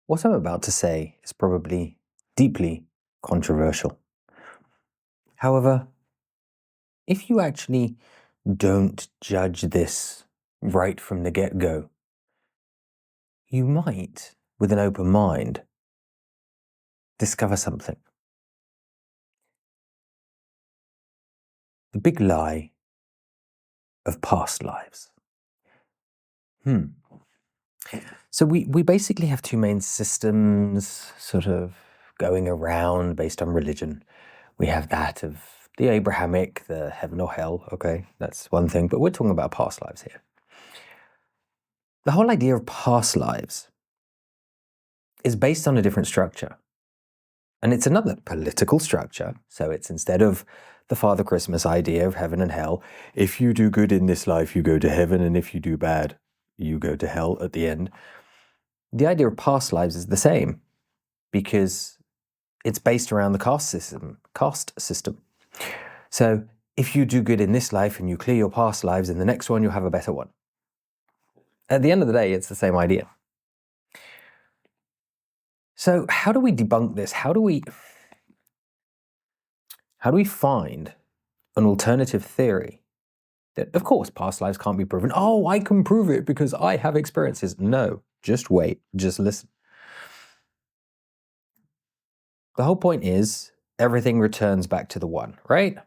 What I'm about to say is probably deeply controversial. However, if you actually don't judge this right from the get-go, you might, with an open mind, discover something. The big lie of past lives. So we basically have two main systems sort of going around based on religion. We have that of the Abrahamic, the heaven or hell, okay, that's one thing, but we're talking about past lives here. The whole idea of past lives is based on a different structure. And it's another political structure. So it's instead of the Father Christmas idea of heaven and hell, if you do good in this life, you go to heaven, and if you do bad, you go to hell at the end. The idea of past lives is the same because it's based around the caste system. So if you do good in this life and you clear your past lives, in the next one, you'll have a better one. At the end of the day, it's the same idea. So how do we debunk this? How do we find an alternative theory that, of course, past lives can't be proven? Oh, I can prove it because I have experiences. No, just wait, just listen. The whole point is everything returns back to the one, right?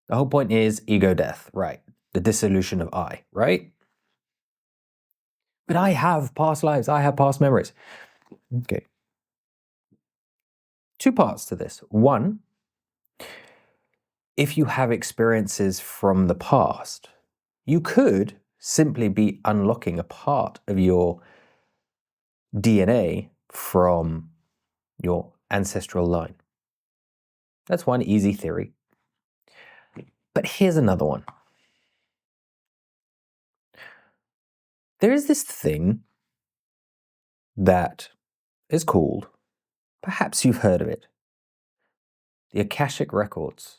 The whole point is ego death, right? The dissolution of I, right? But I have past lives, I have past memories. Okay. Two parts to this. One, if you have experiences from the past, you could simply be unlocking a part of your DNA from your ancestral line. That's one easy theory. But here's another one. There is this thing that is called, perhaps you've heard of it, the Akashic Records,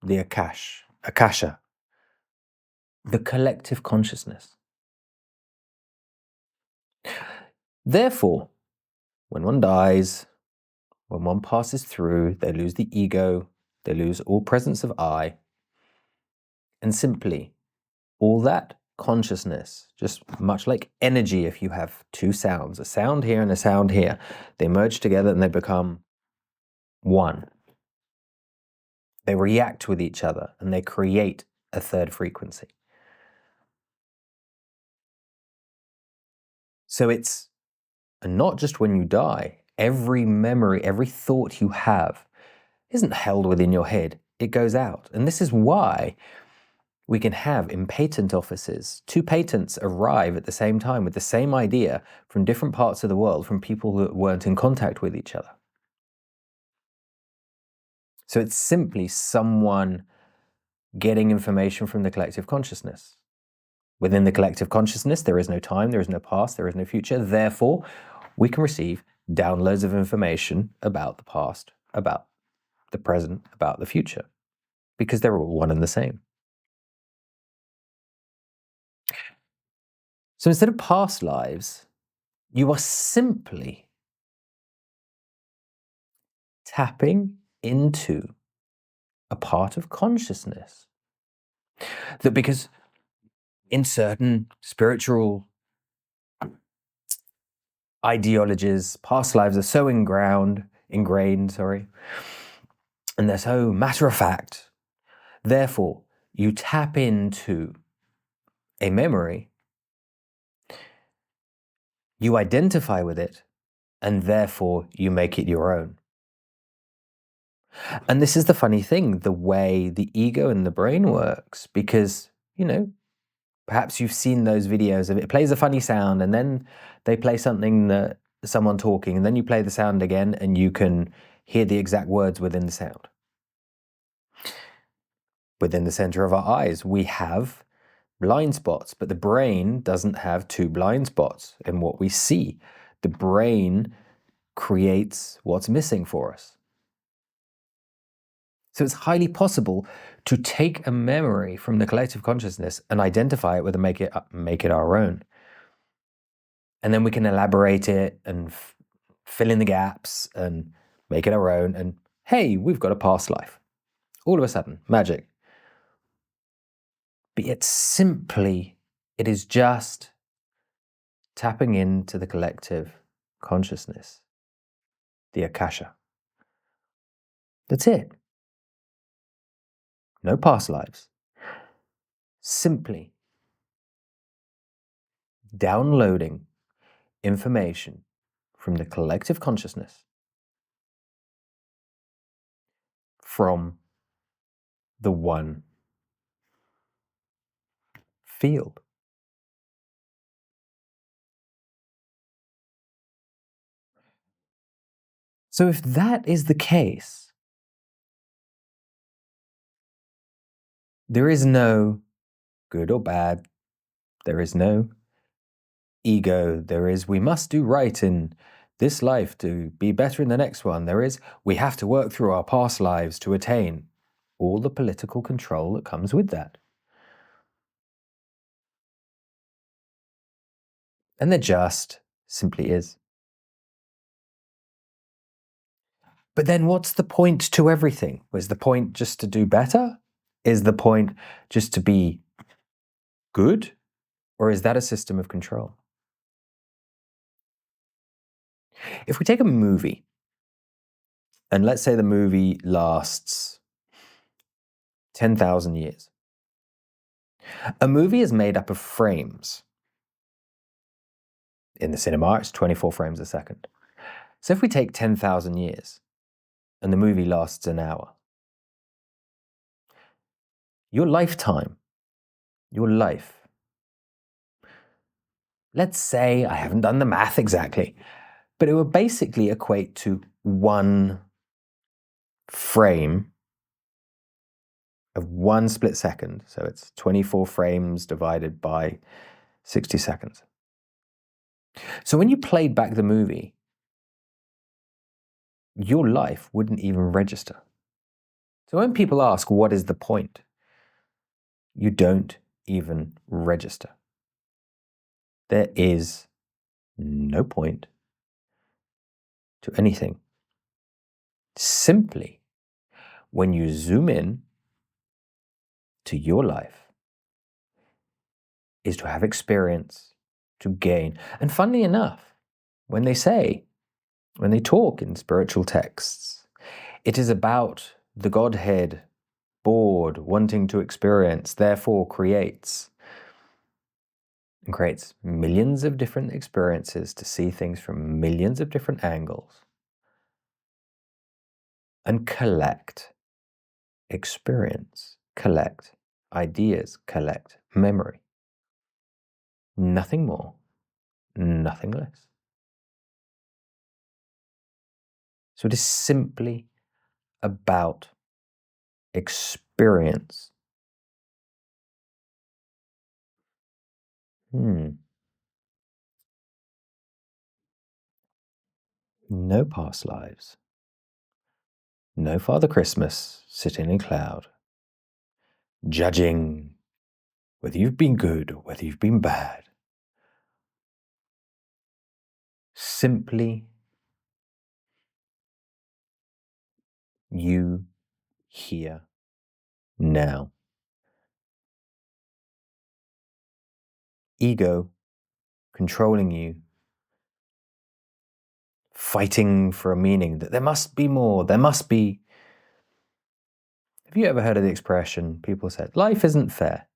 the Akasha, the collective consciousness. Therefore, when one dies, when one passes through, they lose the ego, they lose all presence of I, and simply all that consciousness, just much like energy, if you have two sounds, a sound here and a sound here, they merge together and they become one. They react with each other and they create a third frequency. So it's not just when you die, every memory, every thought you have isn't held within your head, it goes out. And this is why we can have in patent offices, two patents arrive at the same time with the same idea from different parts of the world, from people that weren't in contact with each other. So it's simply someone getting information from the collective consciousness. Within the collective consciousness, there is no time, there is no past, there is no future. Therefore, we can receive downloads of information about the past, about the present, about the future, because they're all one and the same. So instead of past lives, you are simply tapping into a part of consciousness. That because in certain spiritual ideologies, past lives are so ingrained, and they're so matter of fact. Therefore, you tap into a memory, you identify with it, and therefore you make it your own. And this is the funny thing, the way the ego and the brain works, because, perhaps you've seen those videos of it plays a funny sound and then they play something that someone talking and then you play the sound again and you can hear the exact words within the sound. Within the center of our eyes, we have blind spots, but the brain doesn't have two blind spots in what we see. The brain creates what's missing for us. So it's highly possible to take a memory from the collective consciousness and identify it with and make it our own. And then we can elaborate it and fill in the gaps and make it our own. And hey, we've got a past life. All of a sudden, magic. But yet simply, it is just tapping into the collective consciousness, the Akasha. That's it. No past lives. Simply downloading information from the collective consciousness, from the one field. So if that is the case, there is no good or bad. There is no ego. There is, we must do right in this life to be better in the next one. There is, we have to work through our past lives to attain all the political control that comes with that. And there just simply is. But then what's the point to everything? Was the point just to do better? Is the point just to be good? Or is that a system of control? If we take a movie, and let's say the movie lasts 10,000 years. A movie is made up of frames. In the cinema, it's 24 frames a second. So if we take 10,000 years, and the movie lasts an hour, your lifetime, your life, let's say, I haven't done the math exactly, but it would basically equate to one frame of 1 split second. So it's 24 frames divided by 60 seconds. So when you played back the movie, your life wouldn't even register. So when people ask, what is the point? You don't even register. There is no point to anything. Simply, when you zoom in to your life, is to have experience, to gain. And funnily enough, when they talk in spiritual texts, it is about the Godhead bored, wanting to experience, therefore creates. And creates millions of different experiences to see things from millions of different angles and collect experience, collect ideas, collect memory. Nothing more, nothing less. So it is simply about experience. No past lives. No Father Christmas sitting in a cloud, judging whether you've been good or whether you've been bad. Simply you here now. Ego controlling you, fighting for a meaning that there must be more, there must be. Have you ever heard of the expression, people said, life isn't fair?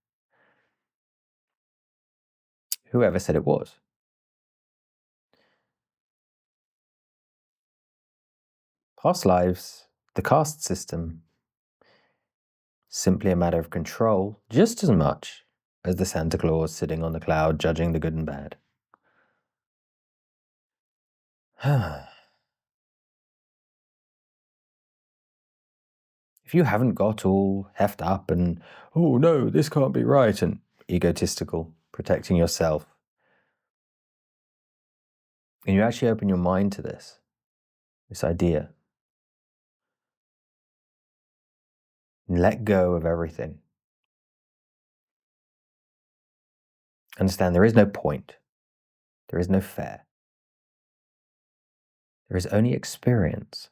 Whoever said it was? Past lives, the caste system, simply a matter of control, just as much as the Santa Claus sitting on the cloud judging the good and bad. If you haven't got all heft up and, oh no, this can't be right, and egotistical, protecting yourself, and you actually open your mind to this idea, and let go of everything. Understand there is no point. There is no fair. There is only experience.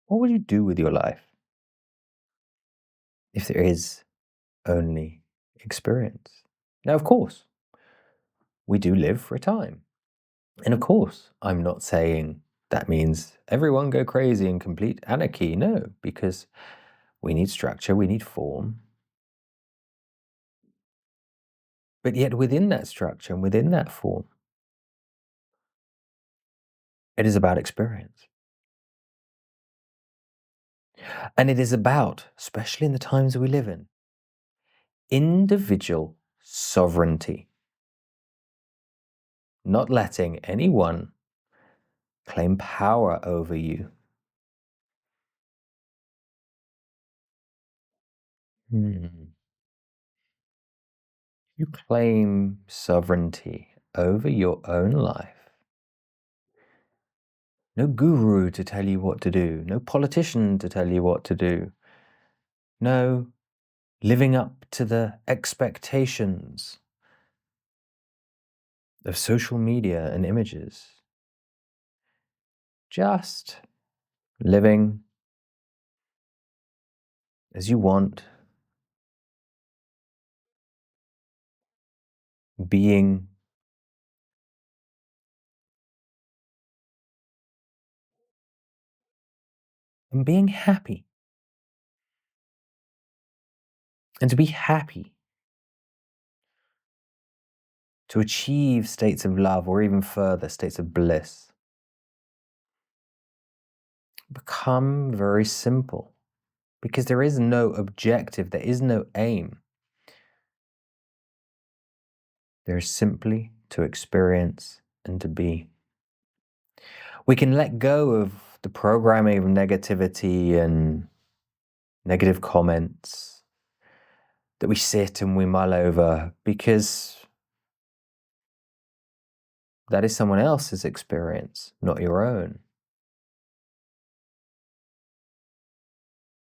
What would you do with your life if there is only experience? Now, of course, we do live for a time. And of course, I'm not saying that means everyone go crazy and complete anarchy. No, because we need structure, we need form. But yet within that structure and within that form, it is about experience. And it is about, especially in the times we live in, individual sovereignty. Not letting anyone claim power over you. You claim sovereignty over your own life. No guru to tell you what to do, no politician to tell you what to do, no living up to the expectations of social media and images. Just living as you want, being and being happy. And to be happy, to achieve states of love or even further states of bliss, become very simple because there is no objective, there is no aim. There is simply to experience and to be. We can let go of the programming of negativity and negative comments that we sit and we mull over because that is someone else's experience, not your own.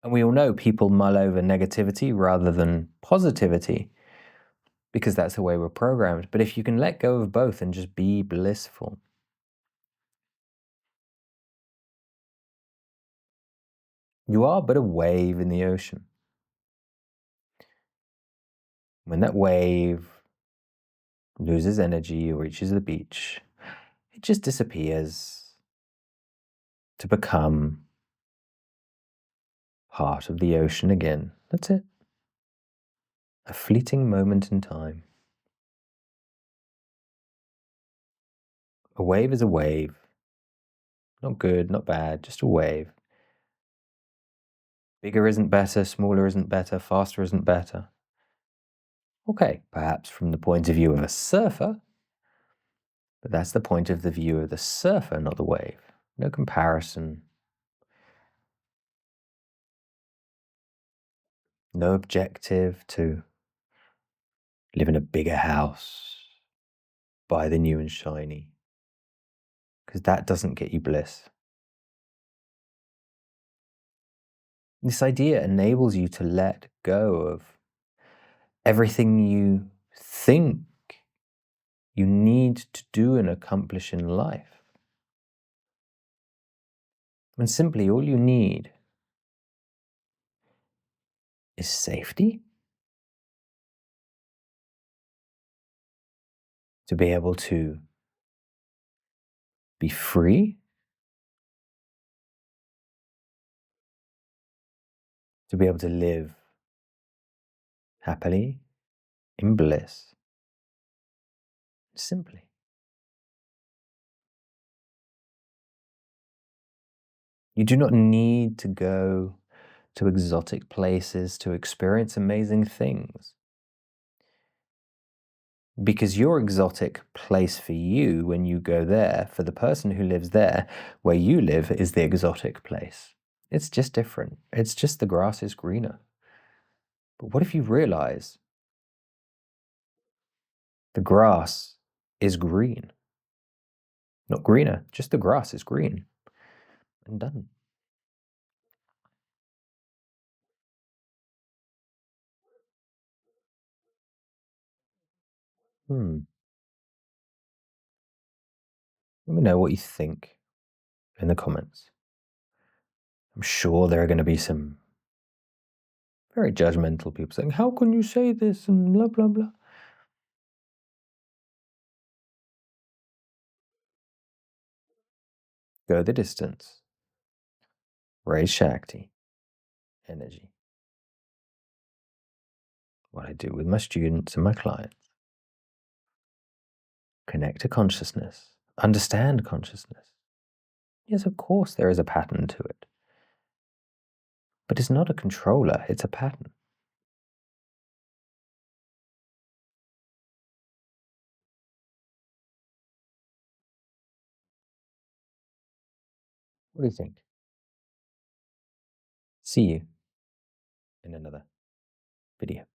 And we all know people mull over negativity rather than positivity because that's the way we're programmed. But if you can let go of both and just be blissful, you are but a wave in the ocean. When that wave loses energy or reaches the beach, it just disappears to become part of the ocean again. That's it. A fleeting moment in time. A wave is a wave. Not good, not bad, just a wave. Bigger isn't better, smaller isn't better, faster isn't better. Okay, perhaps from the point of view of a surfer, but that's the point of the view of the surfer, not the wave. No comparison. No objective to live in a bigger house, buy the new and shiny, because that doesn't get you bliss. This idea enables you to let go of everything you think you need to do and accomplish in life. And simply all you need is safety, to be able to be free, to be able to live happily, in bliss, simply. You do not need to go to exotic places to experience amazing things. Because your exotic place for you, when you go there, for the person who lives there, where you live, is the exotic place. It's just different. It's just the grass is greener. But what if you realize the grass is green? Not greener, just the grass is green. And done. Hmm. Let me know what you think in the comments. I'm sure there are going to be some very judgmental people saying, "How can you say this?" and blah, blah, blah. Go the distance. Raise Shakti energy. What I do with my students and my clients. Connect to consciousness. Understand consciousness. Yes, of course, there is a pattern to it. But it's not a controller, it's a pattern. What do you think? See you in another video.